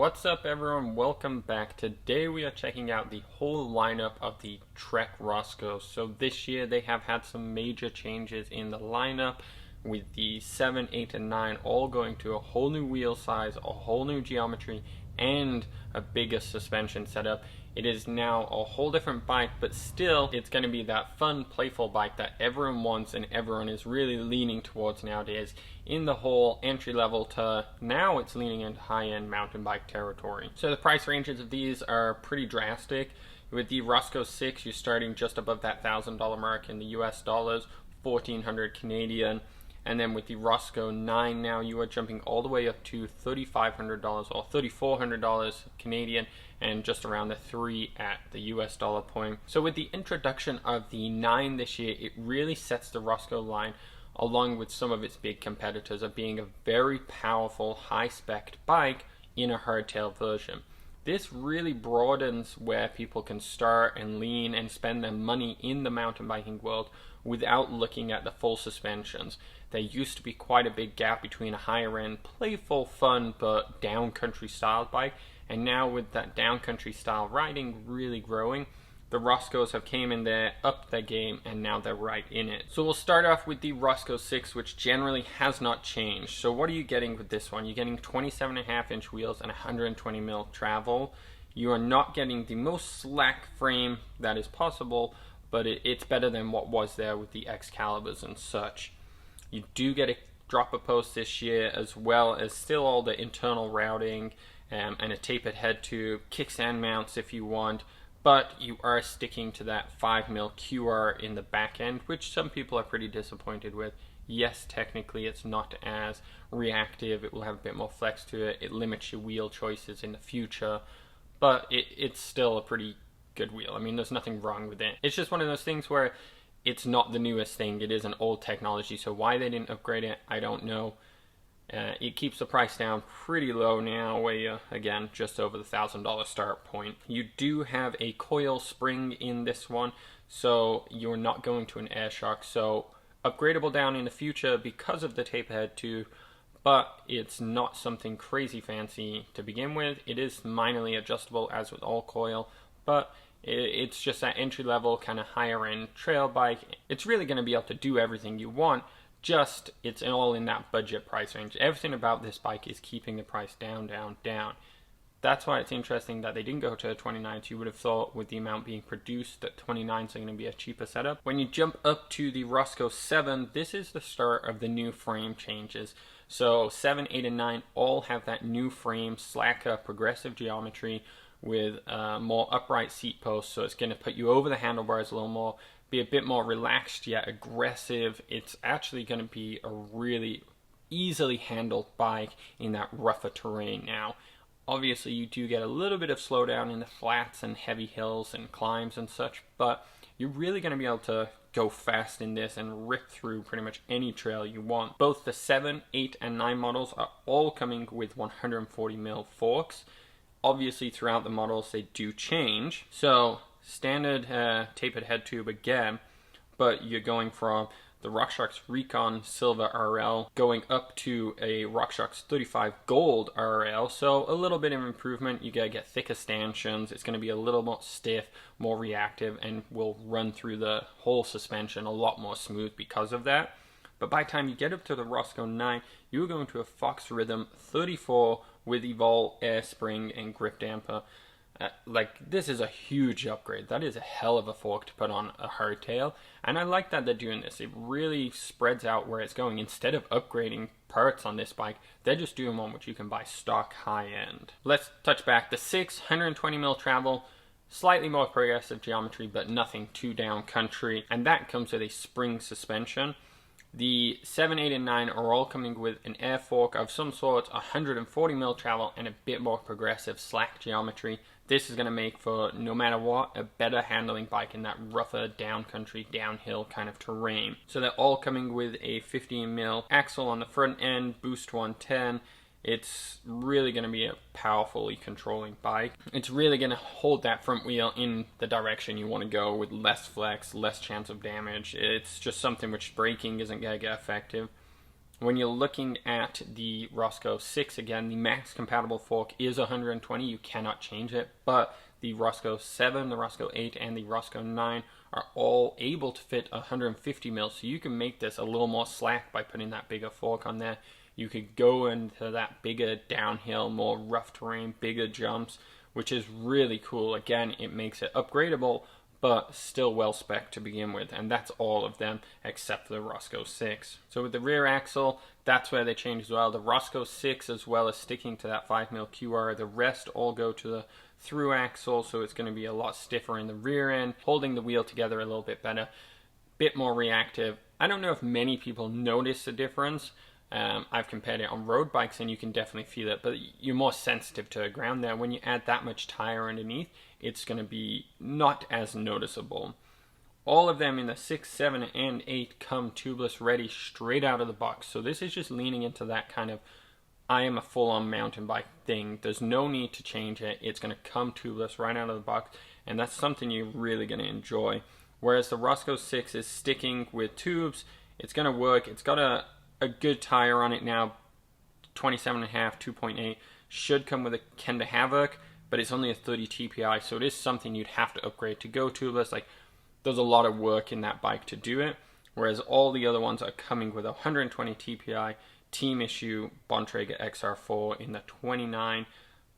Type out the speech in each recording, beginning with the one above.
What's up everyone, welcome back. Today we are checking out the whole lineup of the Trek Roscoes. So this year they have had some major changes in the lineup, with the 7, 8, and 9 all going to a whole new wheel size, a whole new geometry, and a bigger suspension setup. It is now a whole different bike, but still it's going to be that fun, playful bike that everyone wants and everyone is really leaning towards nowadays, in the whole entry level to now it's leaning into high-end mountain bike territory. So the price ranges of these are pretty drastic. With the Rosco 6, you're starting just above that $1,000 mark in the US dollars, 1,400 Canadian. And then with the Rosco 9 now, you are jumping all the way up to $3,500 or $3,400 Canadian, and just around the 3 at the US dollar point. So with the introduction of the 9 this year, it really sets the Rosco line, along with some of its big competitors, of being a very powerful, high-spec bike in a hardtail version. This really broadens where people can start and lean and spend their money in the mountain biking world without looking at the full suspensions. There used to be quite a big gap between a higher end, playful, fun, but downcountry style bike, and now with that downcountry style riding really growing, the Roscoes have came in there, upped their game, and now they're right in it. So we'll start off with the Rosco 6, which generally has not changed. So what are you getting with this one? You're getting 27.5-inch wheels and 120mm travel. You are not getting the most slack frame that is possible, but it's better than what was there with the Excaliburs and such. You do get a dropper post this year, as well as still all the internal routing and a tapered head tube, kickstand mounts if you want, but you are sticking to that 5mm QR in the back end, which some people are pretty disappointed with. Yes, technically it's not as reactive, it will have a bit more flex to it, it limits your wheel choices in the future, but it's still a pretty good wheel. I mean, there's nothing wrong with it. It's just one of those things where it's not the newest thing, it is an old technology, so why they didn't upgrade it, I don't know. It keeps the price down pretty low now, way again just over the $1,000 start point. You do have a coil spring in this one, so you're not going to an air shock, so upgradable down in the future because of the taper head too, but it's not something crazy fancy to begin with. It is minorly adjustable as with all coil, but it's just that entry level kind of higher end trail bike. It's really going to be able to do everything you want, just it's all in that budget price range. Everything about this bike is keeping the price down, down, down. That's why it's interesting that they didn't go to a 29. So you would have thought with the amount being produced that 29s are going to be a cheaper setup. When you jump up to the Rosco 7, this is the start of the new frame changes. So 7, 8, and 9 all have that new frame, slacker, progressive geometry with more upright seat posts. So it's going to put you over the handlebars a little more, be a bit more relaxed yet aggressive. It's actually going to be a really easily handled bike in that rougher terrain now. Obviously you do get a little bit of slowdown in the flats and heavy hills and climbs and such, but you're really going to be able to go fast in this and rip through pretty much any trail you want. Both the 7, 8, and 9 models are all coming with 140mm forks. Obviously throughout the models they do change, so standard tapered head tube again, but you're going from the RockShox Recon Silver RL going up to a RockShox 35 Gold RL, so a little bit of improvement. You gotta get thicker stanchions, it's going to be a little more stiff, more reactive, and will run through the whole suspension a lot more smooth because of that. But by the time you get up to the Rosco 9, you're going to a Fox Rhythm 34 with Evol air spring and grip damper. This is a huge upgrade. That is a hell of a fork to put on a hardtail, and I like that they're doing this. It really spreads out where it's going. Instead of upgrading parts on this bike, they're just doing one which you can buy stock high end. Let's touch back. The 6, 120mm travel, slightly more progressive geometry, but nothing too down country, and that comes with a spring suspension. The 7, 8, and 9 are all coming with an air fork of some sort, 140mm travel, and a bit more progressive slack geometry. This is going to make for, no matter what, a better handling bike in that rougher downcountry, downhill kind of terrain. So they're all coming with a 15mm axle on the front end, boost 110. It's really going to be a powerfully controlling bike. It's really going to hold that front wheel in the direction you want to go with less flex, less chance of damage. It's just something which braking isn't going to get effective. When you're looking at the Rosco 6, again, the max compatible fork is 120. You cannot change it, but the Rosco 7, the Rosco 8, and the Rosco 9 are all able to fit 150 mils, so you can make this a little more slack by putting that bigger fork on there. You could go into that bigger downhill, more rough terrain, bigger jumps, which is really cool. Again, it makes it upgradable, but still well spec'd to begin with, and that's all of them except for the Rosco 6. So with the rear axle, that's where they change as well. The Rosco 6, as well as sticking to that 5mm QR, the rest all go to the through axle, so it's going to be a lot stiffer in the rear end, holding the wheel together a little bit better, bit more reactive. I don't know if many people notice the difference. I've compared it on road bikes and you can definitely feel it, but you're more sensitive to the ground there. When you add that much tire underneath, it's going to be not as noticeable. All of them in the 6, 7, and 8 come tubeless ready straight out of the box. So this is just leaning into that kind of I am a full-on mountain bike thing. There's no need to change it. It's going to come tubeless right out of the box, and that's something you're really going to enjoy. Whereas the Rosco 6 is sticking with tubes. It's going to work. It's got a good tire on it now, 27.5, 2.8. Should come with a Kenda Havoc, but it's only a 30 TPI, so it is something you'd have to upgrade to go tubeless. Like, there's a lot of work in that bike to do it, whereas all the other ones are coming with 120 TPI team issue Bontrager XR4 in the 29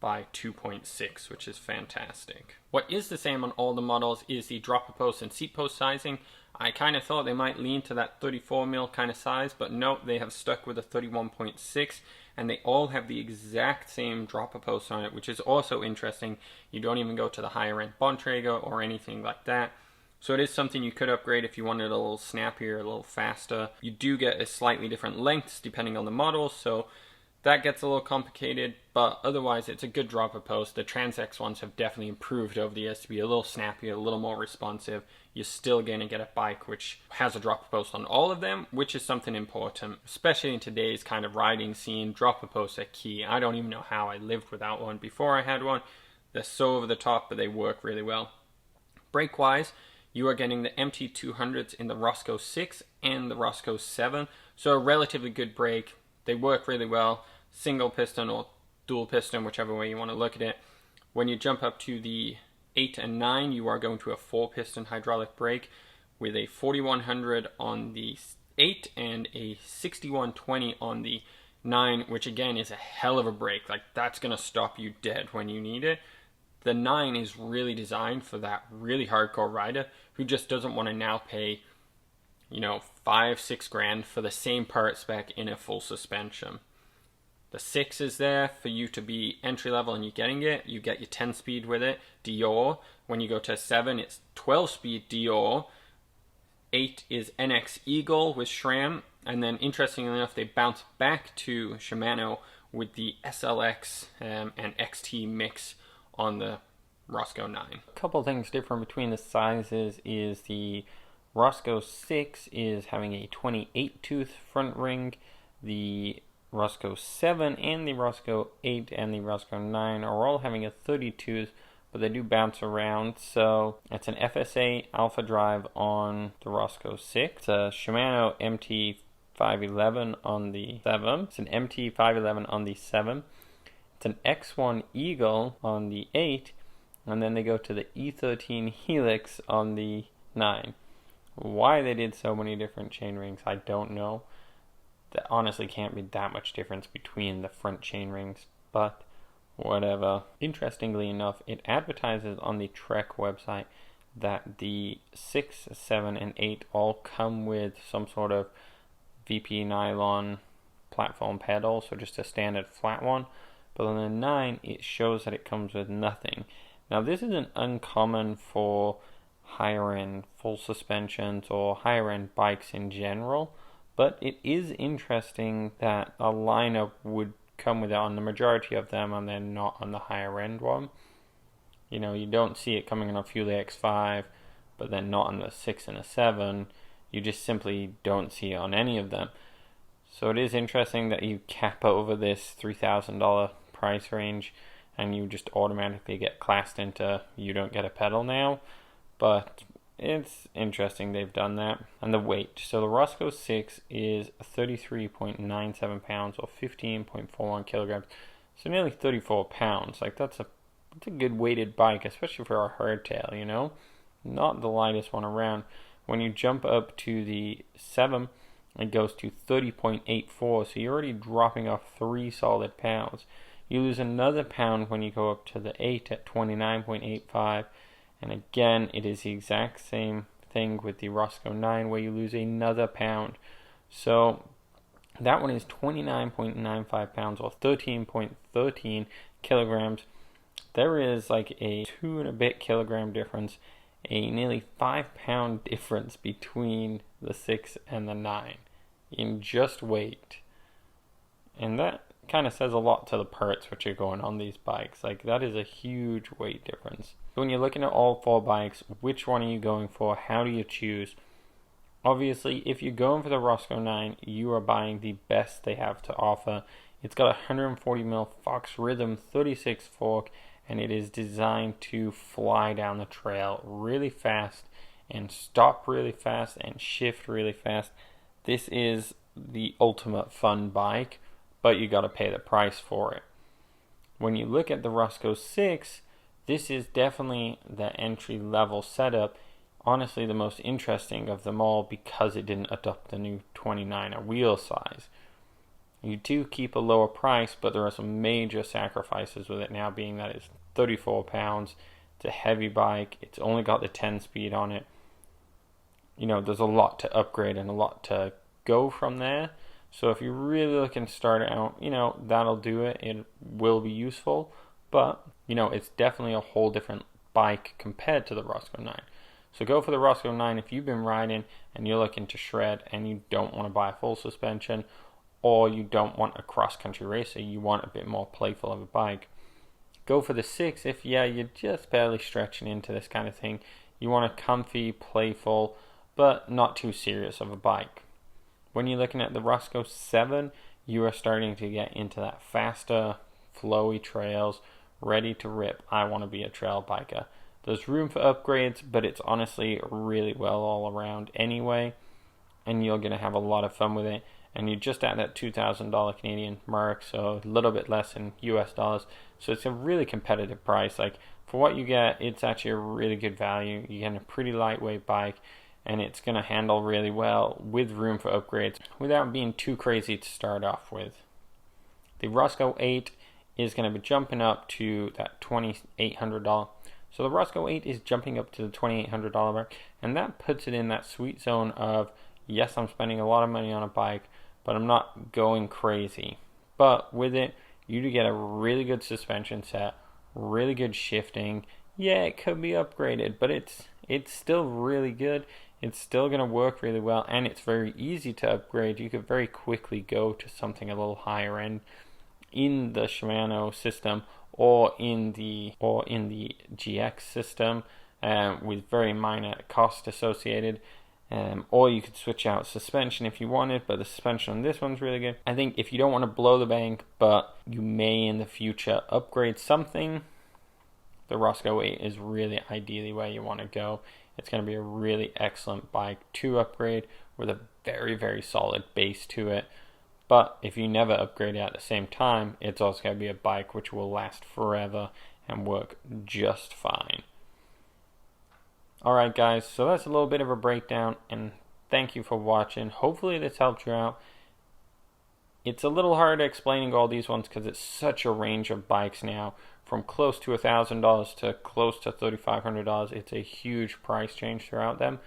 by 2.6, which is fantastic. What is the same on all the models is the dropper post and seat post sizing. I kind of thought they might lean to that 34mm kind of size, but no, they have stuck with a 31.6, and they all have the exact same dropper post on it, which is also interesting. You don't even go to the higher end Bontrager or anything like that. So it is something you could upgrade if you wanted a little snappier, a little faster. You do get a slightly different lengths depending on the model, so that gets a little complicated, but otherwise it's a good dropper post. The Trans-X ones have definitely improved over the years to be a little snappier, a little more responsive. You're still going to get a bike which has a dropper post on all of them, which is something important, especially in today's kind of riding scene. Dropper posts are key. I don't even know how I lived without one before I had one. They're so over the top, but they work really well. Brake-wise, you are getting the MT200s in the Rosco 6 and the Rosco 7, so a relatively good brake. They work really well, single piston or dual piston, whichever way you want to look at it. When you jump up to the 8 and 9, you are going to a 4-piston hydraulic brake with a 4100 on the 8 and a 6120 on the 9, which again is a hell of a brake. Like, that's going to stop you dead when you need it. The 9 is really designed for that really hardcore rider who just doesn't want to now pay, you know, $5-6 grand for the same part spec in a full suspension. The 6 is there for you to be entry level and you're getting it. You get your 10 speed with it, Dior. When you go to 7, it's 12 speed Dior. 8 is NX Eagle with SRAM. And then interestingly enough, they bounce back to Shimano with the SLX and XT mix on the Rosco 9. A couple things different between the sizes is the Rosco 6 is having a 28 tooth front ring. The Rosco 7 and the Rosco 8 and the Rosco 9 are all having a 30 tooth, but they do bounce around. So it's an FSA Alpha drive on the Rosco 6. It's a Shimano MT511 on the 7. It's an MT511 on the 7. It's an X1 Eagle on the 8, and then they go to the E13 Helix on the 9. Why they did so many different chain rings, I don't know. There honestly can't be that much difference between the front chain rings, but whatever. Interestingly enough, it advertises on the Trek website that the 6, 7, and 8 all come with some sort of VP nylon platform pedal, so just a standard flat one. But on the 9, it shows that it comes with nothing. Now, this isn't uncommon for higher-end full suspensions or higher-end bikes in general, but it is interesting that a lineup would come with it on the majority of them and then not on the higher-end one. You know, you don't see it coming on a Fuel X5, but then not on the 6 and a 7. You just simply don't see it on any of them. So it is interesting that you cap over this $3,000 price range and you just automatically get classed into you don't get a pedal now. But it's interesting they've done that. And the weight. So the Rosco 6 is 33.97 pounds or 15.41 kilograms. So nearly 34 pounds. Like that's a good weighted bike, especially for a hardtail, you know? Not the lightest one around. When you jump up to the 7, it goes to 30.84, so you're already dropping off 3 solid pounds. You lose another pound when you go up to the 8 at 29.85, and again, it is the exact same thing with the Rosco 9 where you lose another pound. So that one is 29.95 pounds or 13.13 kilograms. There is like a 2 and a bit kilogram difference, a nearly 5 pound difference between the 6 and the 9 in just weight. And that kind of says a lot to the parts which are going on these bikes. Like that is a huge weight difference. When you're looking at all 4 bikes, which one are you going for? How do you choose? Obviously, if you're going for the Rosco 9, you are buying the best they have to offer. It's got a 140mm Fox Rhythm 36 fork, and it is designed to fly down the trail really fast and stop really fast and shift really fast. This is the ultimate fun bike, but you got to pay the price for it. When you look at the Rosco 6, this is definitely the entry level setup. Honestly, the most interesting of them all because it didn't adopt the new 29er wheel size. You do keep a lower price, but there are some major sacrifices with it now, being that it's 34 pounds. It's a heavy bike. It's only got the 10 speed on it. You know, there's a lot to upgrade and a lot to go from there. So if you're really looking to start out, you know, that'll do it. It will be useful, but, you know, it's definitely a whole different bike compared to the Rosco 9. So go for the Rosco 9 if you've been riding and you're looking to shred and you don't want to buy a full suspension, or you don't want a cross-country racer, you want a bit more playful of a bike. Go for the 6 if, yeah, you're just barely stretching into this kind of thing. You want a comfy, playful, but not too serious of a bike. When you're looking at the Rosco 7, you are starting to get into that faster, flowy trails, ready to rip. I want to be a trail biker. There's room for upgrades, but it's honestly really well all around anyway, and you're going to have a lot of fun with it. And you're just at that $2,000 Canadian mark, so a little bit less in US dollars. So it's a really competitive price. Like, for what you get, it's actually a really good value. You're getting a pretty lightweight bike, and it's going to handle really well with room for upgrades without being too crazy to start off with. The Rosco 8 is going to be jumping up to that $2,800. So the Rosco 8 is jumping up to the $2,800 mark, and that puts it in that sweet zone of, yes, I'm spending a lot of money on a bike, but I'm not going crazy. But with it, you do get a really good suspension set, really good shifting. Yeah, it could be upgraded, but it's still really good. It's still going to work really well, and it's very easy to upgrade. You could very quickly go to something a little higher end in the Shimano system or in the GX system with very minor cost associated. Or you could switch out suspension if you wanted, but the suspension on this one's really good. I think if you don't want to blow the bank, but you may in the future upgrade something, the Rosco 8 is really ideally where you want to go. It's going to be a really excellent bike to upgrade with a very, very solid base to it. But if you never upgrade it at the same time, it's also going to be a bike which will last forever and work just fine. Alright guys, so that's a little bit of a breakdown, and thank you for watching. Hopefully this helped you out. It's a little hard explaining all these ones because it's such a range of bikes now, from close to $1,000 to close to $3,500. It's a huge price change throughout them.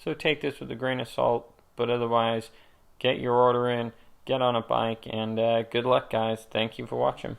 So take this with a grain of salt, but otherwise, get your order in, get on a bike, and good luck guys. Thank you for watching.